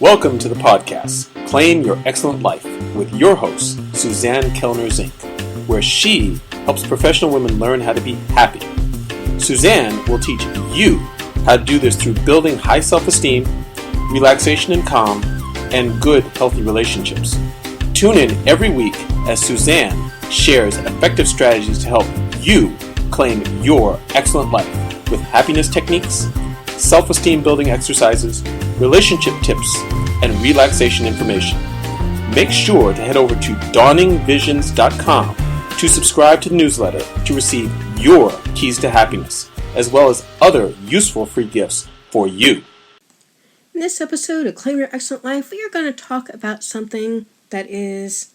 Welcome to the podcast, Claim Your Excellent Life, with your host, Suzanne Kellner-Zinck, where she helps professional women learn how to be happy. Suzanne will teach you how to do this through building high self-esteem, relaxation and calm, and good, healthy relationships. Tune in every week as Suzanne shares effective strategies to help you claim your excellent life with happiness techniques, self-esteem building exercises, relationship tips, and relaxation information. Make sure to head over to dawningvisions.com to subscribe to the newsletter to receive your keys to happiness, as well as other useful free gifts for you. In this episode of Claim Your Excellent Life, we are going to talk about something that is,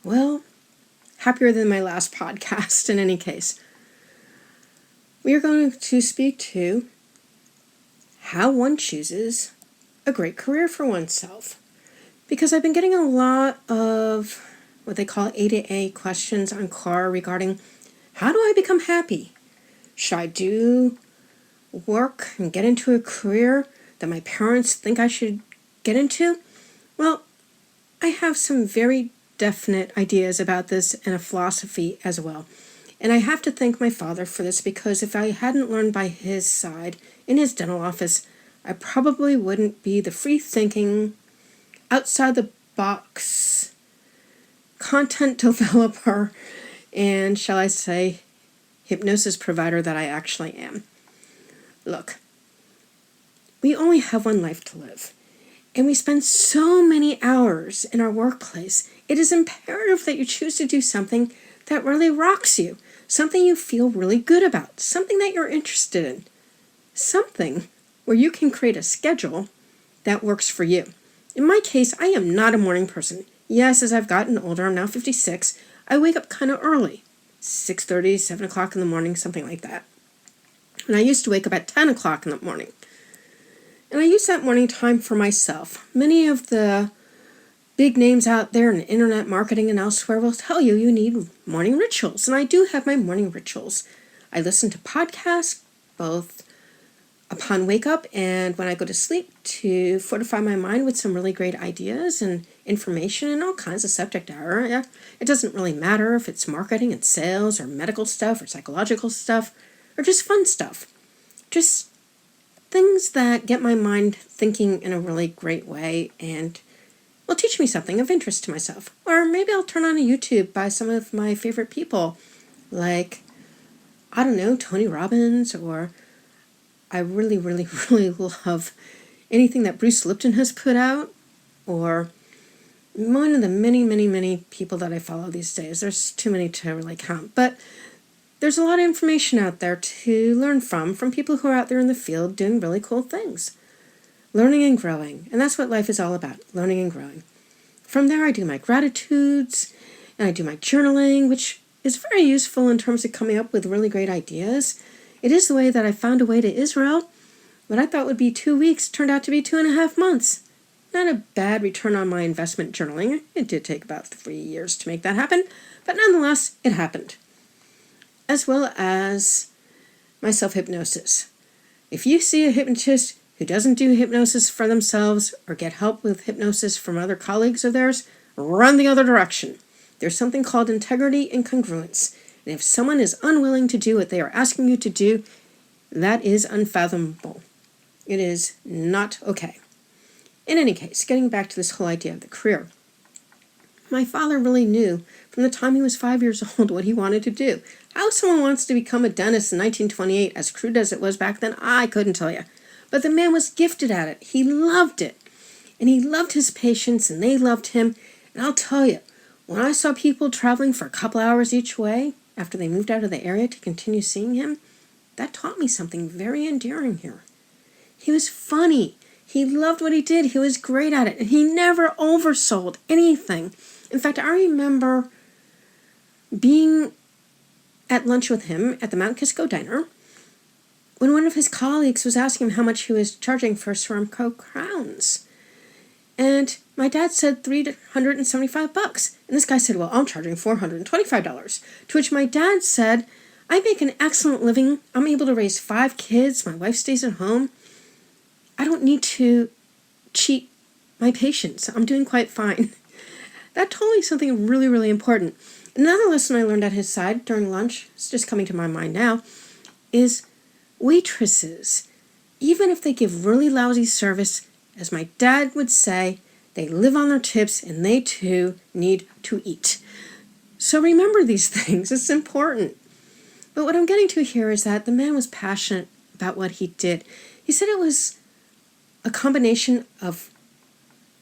well, happier than my last podcast in any case. We are going to speak to how one chooses a great career for oneself. Because I've been getting a lot of what they call A to A questions on Quora regarding how do I become happy? Should I do work and get into a career that my parents think I should get into? Well, I have some very definite ideas about this and a philosophy as well. And I have to thank my father for this, because if I hadn't learned by his side in his dental office, I probably wouldn't be the free-thinking, outside-the-box content developer and, shall I say, hypnosis provider that I actually am. Look, we only have one life to live, and we spend so many hours in our workplace. It is imperative that you choose to do something that really rocks you, something you feel really good about, something that you're interested in, something where you can create a schedule that works for you. In my case, I am not a morning person. Yes, as I've gotten older, I'm now 56, I wake up kind of early, 6:30, 7 o'clock in the morning, something like that. And I used to wake up at 10 o'clock in the morning. And I use that morning time for myself. Many of the big names out there in internet marketing and elsewhere will tell you you need morning rituals. And I do have my morning rituals. I listen to podcasts, both upon wake up and when I go to sleep, to fortify my mind with some really great ideas and information and all kinds of subject matter. It doesn't really matter if it's marketing and sales or medical stuff or psychological stuff or just fun stuff. Just things that get my mind thinking in a really great way and will teach me something of interest to myself. Or maybe I'll turn on a YouTube by some of my favorite people, like, I don't know, Tony Robbins, or I really, really, really love anything that Bruce Lipton has put out, or one of the many, many, many people that I follow these days. There's too many to really count, but there's a lot of information out there to learn from people who are out there in the field doing really cool things. Learning and growing, and that's what life is all about, learning and growing. From there, I do my gratitudes, and I do my journaling, which is very useful in terms of coming up with really great ideas. It is the way that I found a way to Israel. What I thought would be 2 weeks turned out to be 2.5 months. Not a bad return on my investment journaling. It did take about 3 years to make that happen, but nonetheless, it happened. As well as my self-hypnosis. If you see a hypnotist who doesn't do hypnosis for themselves or get help with hypnosis from other colleagues of theirs, run the other direction. There's something called integrity and congruence. And if someone is unwilling to do what they are asking you to do, that is unfathomable. It is not okay. In any case, getting back to this whole idea of the career, my father really knew from the time he was 5 years old what he wanted to do. How someone wants to become a dentist in 1928, as crude as it was back then, I couldn't tell you. But the man was gifted at it. He loved it. And he loved his patients, and they loved him. And I'll tell you, when I saw people traveling for a couple hours each way after they moved out of the area to continue seeing him, that taught me something very endearing here. He was funny. He loved what he did. He was great at it. And he never oversold anything. In fact, I remember being at lunch with him at the Mount Kisco Diner when one of his colleagues was asking him how much he was charging for Ceramco crowns. And my dad said $375. And this guy said, well, I'm charging $425. To which my dad said, I make an excellent living. I'm able to raise 5 kids. My wife stays at home. I don't need to cheat my patients. I'm doing quite fine. That told me something really, really important. Another lesson I learned at his side during lunch, it's just coming to my mind now, is waitresses, even if they give really lousy service, as my dad would say, they live on their tips and they too need to eat. So remember these things, it's important. But what I'm getting to here is that the man was passionate about what he did. He said it was a combination of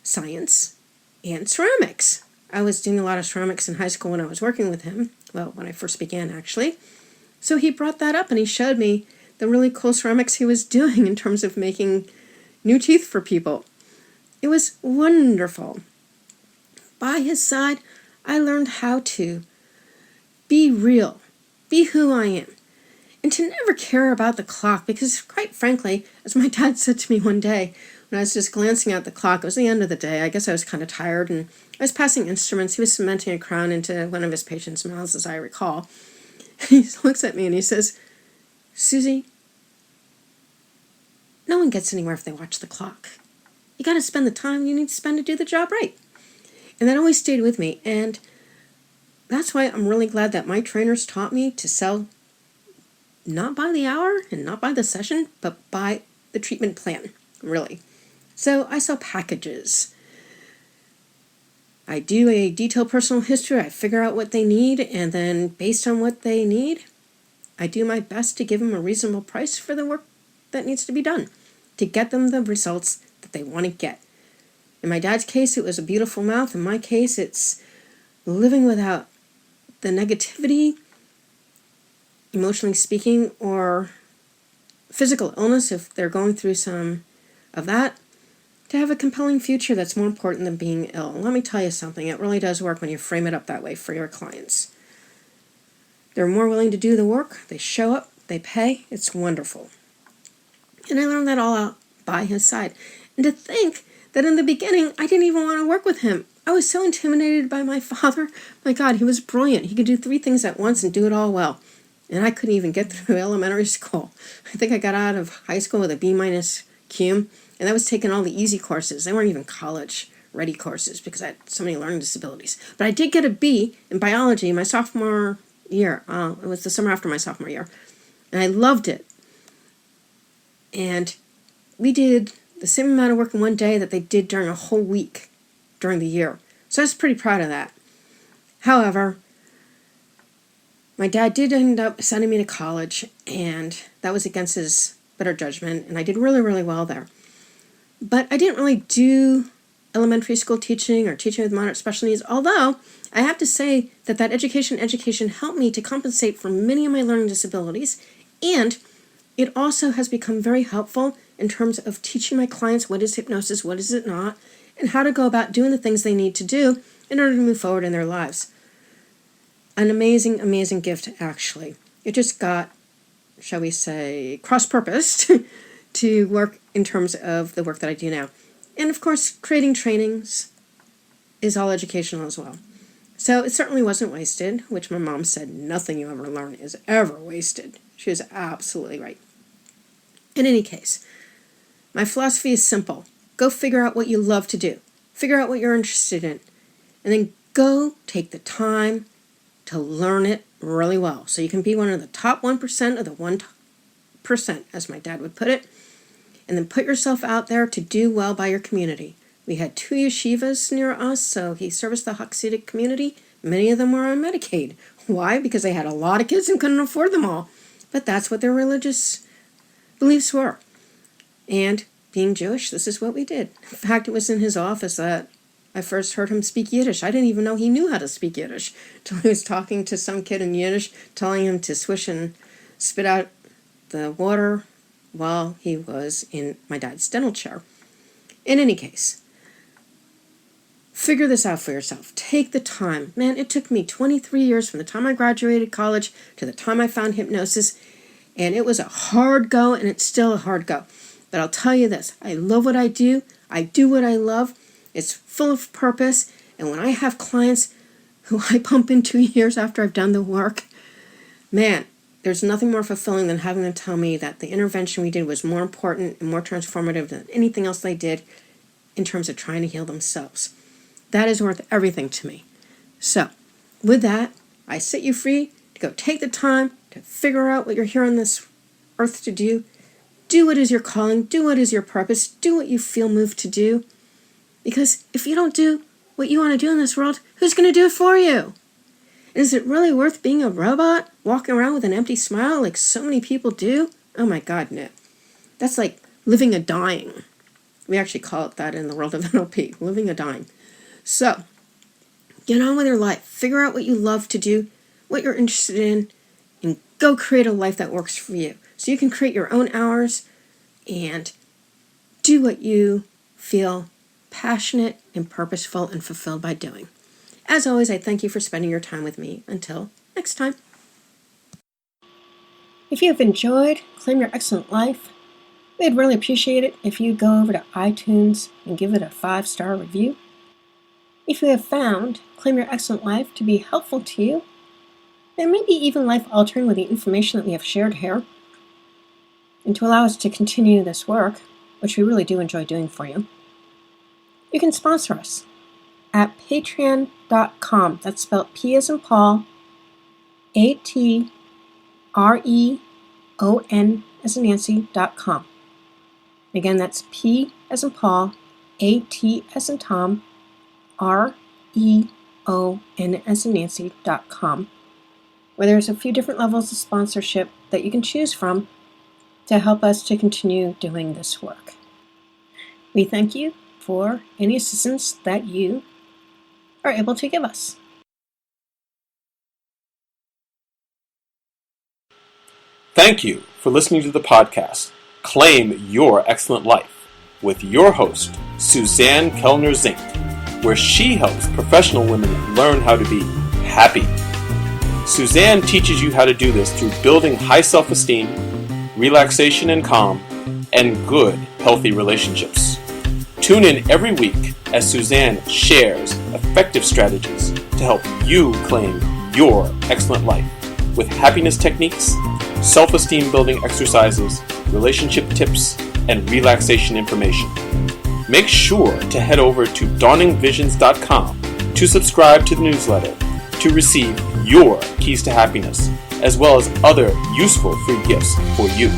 science and ceramics. I was doing a lot of ceramics in high school when I was working with him. Well, when I first began, actually. So he brought that up and he showed me the really cool ceramics he was doing in terms of making new teeth for people. It was wonderful. By his side, I learned how to be real, be who I am, and to never care about the clock because, quite frankly, as my dad said to me one day, when I was just glancing at the clock, it was the end of the day. I guess I was kind of tired, and I was passing instruments. He was cementing a crown into one of his patients' mouths, as I recall. He looks at me and he says, "Susie, no one gets anywhere if they watch the clock. You got to spend the time you need to spend to do the job right." And that always stayed with me, and that's why I'm really glad that my trainers taught me to sell not by the hour and not by the session, but by the treatment plan, really. So I sell packages. I do a detailed personal history. I figure out what they need, and then based on what they need, I do my best to give them a reasonable price for the work that needs to be done to get them the results that they want to get. In my dad's case, it was a beautiful mouth. In my case, it's living without the negativity, emotionally speaking, or physical illness if they're going through some of that, to have a compelling future that's more important than being ill. Let me tell you something, it really does work when you frame it up that way for your clients. They're more willing to do the work, they show up, they pay, it's wonderful. And I learned that all out by his side. And to think that in the beginning, I didn't even want to work with him. I was so intimidated by my father. My God, he was brilliant. He could do 3 things at once and do it all well. And I couldn't even get through elementary school. I think I got out of high school with a B- cum, and I was taking all the easy courses. They weren't even college-ready courses because I had so many learning disabilities. But I did get a B in biology my sophomore year. It was the summer after my sophomore year. And I loved it. And we did the same amount of work in one day that they did during a whole week during the year. So I was pretty proud of that. However, my dad did end up sending me to college, and that was against his better judgment, and I did really, really well there. But I didn't really do elementary school teaching or teaching with moderate special needs, although I have to say that education helped me to compensate for many of my learning disabilities, and it also has become very helpful in terms of teaching my clients what is hypnosis, what is it not, and how to go about doing the things they need to do in order to move forward in their lives. An amazing, amazing gift, actually. It just got, shall we say, cross-purposed to work in terms of the work that I do now. And of course, creating trainings is all educational as well. So it certainly wasn't wasted, which my mom said nothing you ever learn is ever wasted. She was absolutely right. In any case, my philosophy is simple. Go figure out what you love to do. Figure out what you're interested in. And then go take the time to learn it really well. So you can be one of the top 1% of the 1%, as my dad would put it. And then put yourself out there to do well by your community. We had 2 yeshivas near us, so he serviced the Hasidic community. Many of them were on Medicaid. Why? Because they had a lot of kids and couldn't afford them all. But that's what their religious beliefs were. And being Jewish, this is what we did. In fact, it was in his office that I first heard him speak Yiddish. I didn't even know he knew how to speak Yiddish until he was talking to some kid in Yiddish, telling him to swish and spit out the water while he was in my dad's dental chair. In any case, figure this out for yourself. Take the time. Man, it took me 23 years from the time I graduated college to the time I found hypnosis, and it was a hard go, and it's still a hard go. But I'll tell you this, I love what I do what I love, it's full of purpose, and when I have clients who I bump into years after I've done the work, man, there's nothing more fulfilling than having them tell me that the intervention we did was more important and more transformative than anything else they did, in terms of trying to heal themselves. That is worth everything to me. So, with that, I set you free to go take the time to figure out what you're here on this earth to do. Do what is your calling, do what is your purpose, do what you feel moved to do. Because if you don't do what you want to do in this world, who's going to do it for you? And is it really worth being a robot, walking around with an empty smile like so many people do? Oh my God, no. That's like living a dying. We actually call it that in the world of NLP, living a dying. So, get on with your life. Figure out what you love to do, what you're interested in, and go create a life that works for you. So you can create your own hours and do what you feel passionate and purposeful and fulfilled by doing. As always, I thank you for spending your time with me. Until next time. If you have enjoyed Claim Your Excellent Life, we'd really appreciate it if you go over to iTunes and give it a 5-star review. If you have found Claim Your Excellent Life to be helpful to you, and maybe even life-altering with the information that we have shared here, and to allow us to continue this work, which we really do enjoy doing for you, you can sponsor us at patreon.com. That's spelled P as in Paul, ATREON as in Nancy.com. Again, that's P as in Paul, AT as in Tom, REON as in Nancy.com, where there's a few different levels of sponsorship that you can choose from to help us to continue doing this work. We thank you for any assistance that you are able to give us. Thank you for listening to the podcast, Claim Your Excellent Life, with your host, Suzanne Kellner-Zinck, where she helps professional women learn how to be happy. Suzanne teaches you how to do this through building high self-esteem, relaxation and calm, and good, healthy relationships. Tune in every week as Suzanne shares effective strategies to help you claim your excellent life with happiness techniques, self-esteem building exercises, relationship tips, and relaxation information. Make sure to head over to dawningvisions.com to subscribe to the newsletter to receive your keys to happiness, as well as other useful free gifts for you.